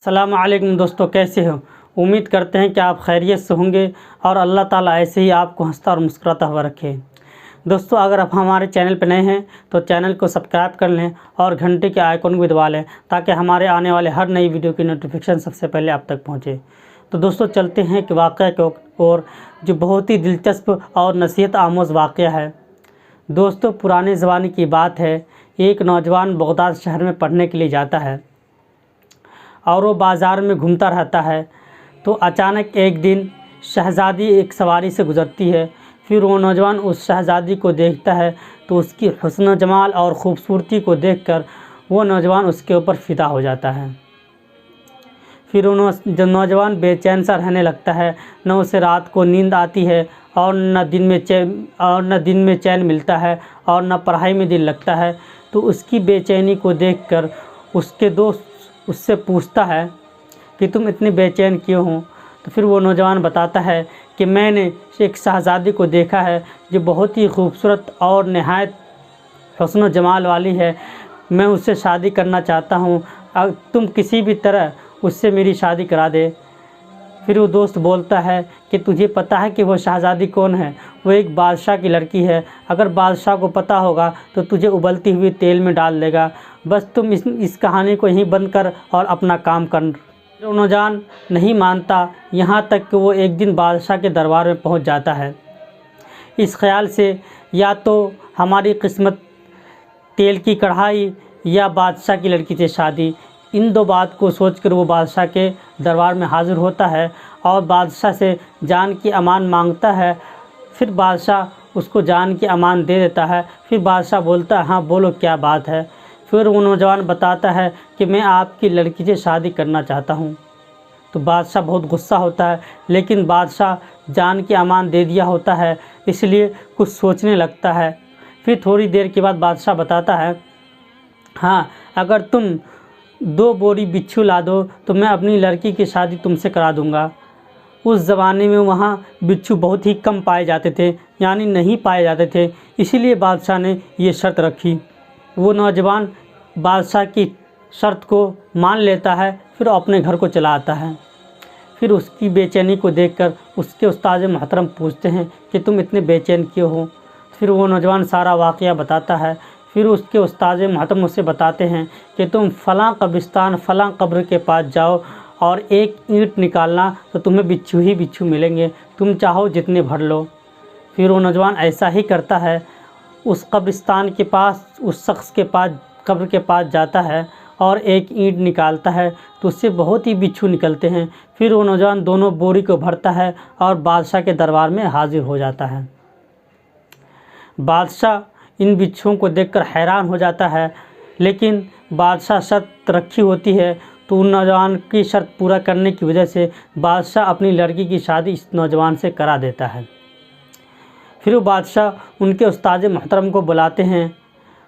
अस्सलाम वालेकुम दोस्तों, कैसे हो? उम्मीद करते हैं कि आप खैरियत से होंगे और अल्लाह ताला ऐसे ही आपको हंसता और मुस्कुराता हुआ रखे। दोस्तों, अगर आप हमारे चैनल पर नए हैं तो चैनल को सब्सक्राइब कर लें और घंटे के आइकन को भी दबा लें ताकि हमारे आने वाले हर नई वीडियो की नोटिफिकेशन सबसे पहले आप तक पहुंचे। तो दोस्तों, चलते हैं कि वाक़या की ओर, जो बहुत ही दिलचस्प और नसीहत आमोज़ वाक़या है। दोस्तों, पुराने ज़माने की बात है। एक नौजवान बगदाद शहर में पढ़ने के लिए जाता है और वो बाज़ार में घूमता रहता है। तो अचानक एक दिन शहज़ादी एक सवारी से गुज़रती है। फिर वो नौजवान उस शहज़ादी को देखता है तो उसकी हुस्न जमाल और ख़ूबसूरती को देखकर वो नौजवान उसके ऊपर फ़िदा हो जाता है। फिर जो नौजवान बेचैन सा रहने लगता है, न उसे रात को नींद आती है और न दिन में चैन मिलता है और न पढ़ाई में दिल लगता है। तो उसकी बेचैनी को देखकर उसके दोस्त उससे पूछता है कि तुम इतने बेचैन क्यों हो? तो फिर वो नौजवान बताता है कि मैंने एक शहज़ादी को देखा है जो बहुत ही खूबसूरत और नहायत हुस्न जमाल वाली है। मैं उससे शादी करना चाहता हूँ, तुम किसी भी तरह उससे मेरी शादी करा दे। फिर वो दोस्त बोलता है कि तुझे पता है कि वो शहज़ादी कौन है? वो एक बादशाह की लड़की है। अगर बादशाह को पता होगा तो तुझे उबलती हुई तेल में डाल देगा। बस तुम इस कहानी को यहीं बंद कर और अपना काम कर। वो नौजवान नहीं मानता, यहाँ तक कि वो एक दिन बादशाह के दरबार में पहुँच जाता है इस ख़याल से या तो हमारी किस्मत तेल की कढ़ाई या बादशाह की लड़की से शादी। इन दो बात को सोचकर वो बादशाह के दरबार में हाज़िर होता है और बादशाह से जान की अमान मांगता है। फिर बादशाह उसको जान की अमान दे देता है। फिर बादशाह बोलता है, हाँ बोलो क्या बात है? फिर वो नौजवान बताता है कि मैं आपकी लड़की से शादी करना चाहता हूँ। तो बादशाह बहुत गुस्सा होता है, लेकिन बादशाह जान की अमान दे दिया होता है इसलिए कुछ सोचने लगता है। फिर थोड़ी देर के बाद बादशाह बताता है, हाँ अगर तुम 2 बोरी बिच्छू ला दो तो मैं अपनी लड़की की शादी तुमसे करा दूंगा। उस ज़माने में वहाँ बिच्छू बहुत ही कम पाए जाते थे, यानी नहीं पाए जाते थे, इसीलिए बादशाह ने ये शर्त रखी। वो नौजवान बादशाह की शर्त को मान लेता है, फिर अपने घर को चला आता है। फिर उसकी बेचैनी को देखकर उसके उस्ताद मोहतरम पूछते हैं कि तुम इतने बेचैन क्यों हो? फिर वो नौजवान सारा वाक़या बताता है। फिर उसके उस्ताद मोहतरम उससे बताते हैं कि तुम फ़लाँ कब्रिस्तान फ़लाँ कब्र के पास जाओ और एक ईंट निकालना तो तुम्हें बिच्छू ही बिच्छू मिलेंगे, तुम चाहो जितने भर लो। फिर वो नौजवान ऐसा ही करता है, उस कब्रिस्तान के पास उस शख्स के पास कब्र के पास जाता है और एक ईंट निकालता है तो उससे बहुत ही बिच्छू निकलते हैं। फिर वो नौजवान दोनों बोरी को भरता है और बादशाह के दरबार में हाज़िर हो जाता है। बादशाह इन बिच्छुओं को देखकर हैरान हो जाता है, लेकिन बादशाह शर्त रखी होती है तो उन नौजवान की शर्त पूरा करने की वजह से बादशाह अपनी लड़की की शादी इस नौजवान से करा देता है। फिर वो बादशाह उनके उस्ताद मोहतरम को बुलाते हैं।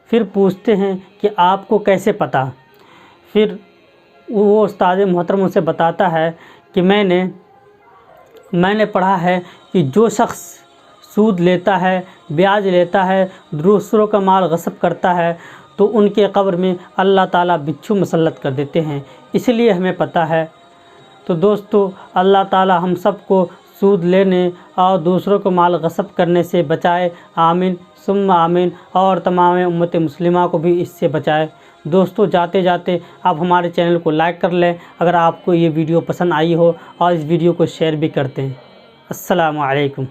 फिर पूछते हैं कि आपको कैसे पता? फिर वो उस्ताद मोहतरम उसे बताता है कि मैंने पढ़ा है कि जो शख्स सूद लेता है, ब्याज लेता है, दूसरों का माल गस्ब करता है तो उनके कब्र में अल्लाह ताला बिच्छू मुसल्लत कर देते हैं, इसलिए हमें पता है। तो दोस्तों, अल्लाह ताला हम सब को सूद लेने और दूसरों को माल गस्ब करने से बचाए, आमीन सुम्मा आमीन, और तमाम उम्मत मुस्लिमा को भी इससे बचाए। दोस्तों, जाते जाते आप हमारे चैनल को लाइक कर लें अगर आपको ये वीडियो पसंद आई हो और इस वीडियो को शेयर भी करते हैं। अस्सलामु अलैकुम।